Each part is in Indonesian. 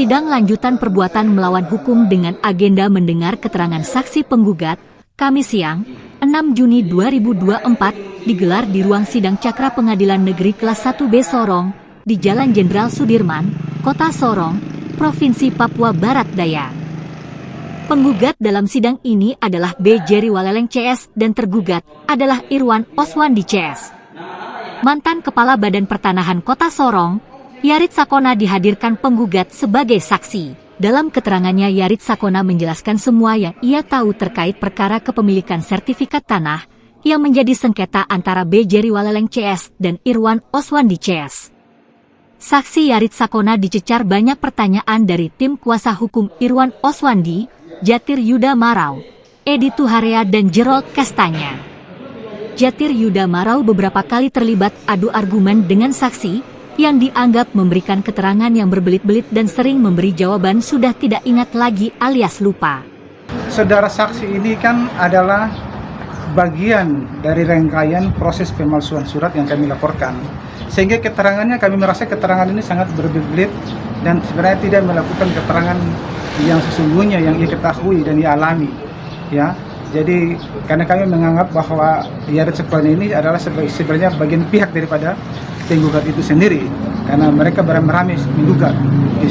Sidang lanjutan perbuatan melawan hukum dengan agenda mendengar keterangan saksi penggugat, Kamis siang, 6 Juni 2024, digelar di ruang sidang Cakra Pengadilan Negeri Kelas 1B Sorong, di Jalan Jenderal Sudirman, Kota Sorong, Provinsi Papua Barat Daya. Penggugat dalam sidang ini adalah B. Jerry Waleleng CS dan tergugat adalah Irwan Oswandi CS. Mantan Kepala Badan Pertanahan Kota Sorong, Yarit Sakona dihadirkan penggugat sebagai saksi. Dalam keterangannya, Yarit Sakona menjelaskan semua yang ia tahu terkait perkara kepemilikan sertifikat tanah yang menjadi sengketa antara B. Jerry Waleleng CS dan Irwan Oswandi CS. Saksi Yarit Sakona dicecar banyak pertanyaan dari tim kuasa hukum Irwan Oswandi, Jatir Yuda Marau, Edi Tuharea dan Jerold Kastanya. Jatir Yuda Marau beberapa kali terlibat adu argumen dengan saksi yang dianggap memberikan keterangan yang berbelit-belit dan sering memberi jawaban sudah tidak ingat lagi alias lupa. Saudara saksi ini kan adalah bagian dari rangkaian proses pemalsuan surat yang kami laporkan. Sehingga keterangannya, kami merasa keterangan ini sangat berbelit dan sebenarnya tidak melakukan keterangan yang sesungguhnya yang ia ketahui dan ia alami. Ya, jadi karena kami menganggap bahwa Yarit Sakona ini adalah sebenarnya bagian pihak daripada penggugat itu sendiri, karena mereka beramai-ramai menggugat.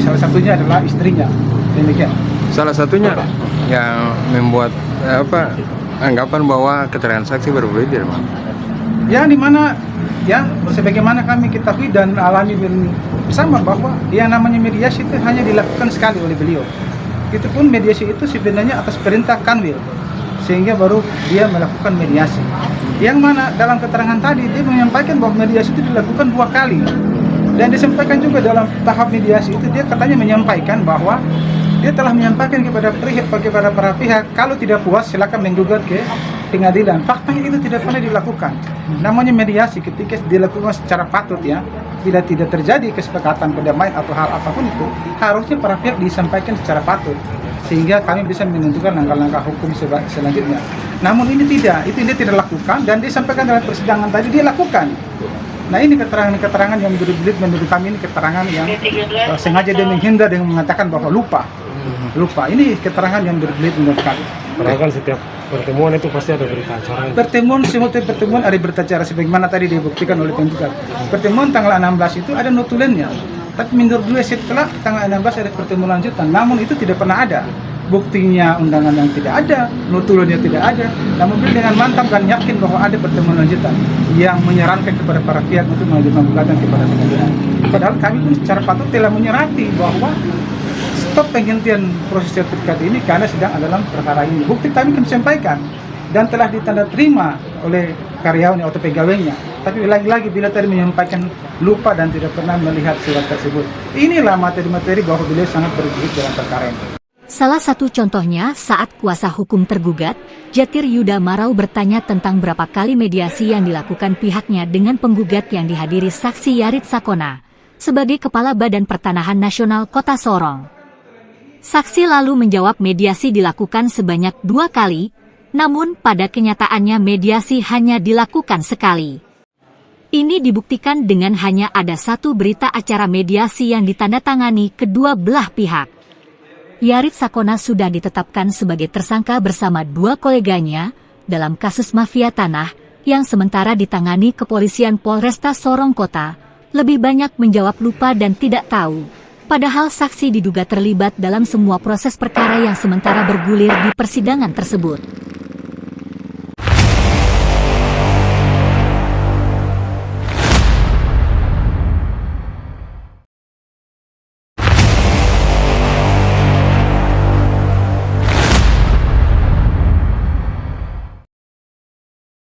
Salah satunya adalah istrinya. Demikian. Salah satunya yang membuat anggapan bahwa keterangan saksi berbeda, ya, di mana ya sebagaimana kami ketahui dan alami bersama bahwa yang namanya mediasi itu hanya dilakukan sekali oleh beliau. Itu pun mediasi itu sebenarnya atas perintah Kanwil, sehingga baru dia melakukan mediasi. Yang mana dalam keterangan tadi dia menyampaikan bahwa mediasi itu dilakukan 2 kali. Dan disampaikan juga dalam tahap mediasi itu dia katanya menyampaikan bahwa dia telah menyampaikan kepada para pihak kalau tidak puas silakan menggugat ke pengadilan. Faktanya itu tidak pernah dilakukan. Namanya mediasi ketika dilakukan secara patut, ya, bila tidak terjadi kesepakatan perdamaian atau hal apapun itu, harusnya para pihak disampaikan secara patut, sehingga kami bisa menentukan langkah-langkah hukum selanjutnya. Namun ini tidak, itu dia tidak lakukan dan disampaikan dalam persidangan tadi dia lakukan. Nah, ini keterangan-keterangan yang berbelit menurut kami, ini keterangan yang sengaja dia menghindar dengan mengatakan bahwa lupa. Ini keterangan yang berbelit menurut kami. Padahal kan setiap pertemuan itu pasti ada berita acara. Semua pertemuan ada berita acara sebagaimana tadi dibuktikan oleh penggugat. Pertemuan tanggal 16 itu ada notulennya. Tapi menurut gue setelah tanggal 16 ada pertemuan lanjutan, namun itu tidak pernah ada. Buktinya undangan yang tidak ada, notulennya tidak ada. Namun dengan mantap dan yakin bahwa ada pertemuan lanjutan yang menyarankan kepada para pihak untuk mengajukan gugatan kepada pengadilan. Padahal kami pun secara patut telah menyerati bahwa stop penghentian proses sertifikat ini karena sedang dalam perkara ini. Bukti kami kami sampaikan dan telah ditanda terima oleh karyawan atau pegawainya. Tapi lagi-lagi bila tadi menyampaikan lupa dan tidak pernah melihat surat tersebut. Inilah materi-materi bahwa beliau sangat berbelit dalam perkara ini. Salah satu contohnya saat kuasa hukum tergugat, Jatir Yuda Marau bertanya tentang berapa kali mediasi yang dilakukan pihaknya dengan penggugat yang dihadiri saksi Yarit Sakona sebagai Kepala Badan Pertanahan Nasional Kota Sorong. Saksi lalu menjawab mediasi dilakukan sebanyak 2 kali, namun pada kenyataannya mediasi hanya dilakukan sekali. Ini dibuktikan dengan hanya ada 1 berita acara mediasi yang ditandatangani kedua belah pihak. Yarit Sakona sudah ditetapkan sebagai tersangka bersama 2 koleganya dalam kasus mafia tanah yang sementara ditangani Kepolisian Polresta Sorong Kota, lebih banyak menjawab lupa dan tidak tahu. Padahal saksi diduga terlibat dalam semua proses perkara yang sementara bergulir di persidangan tersebut.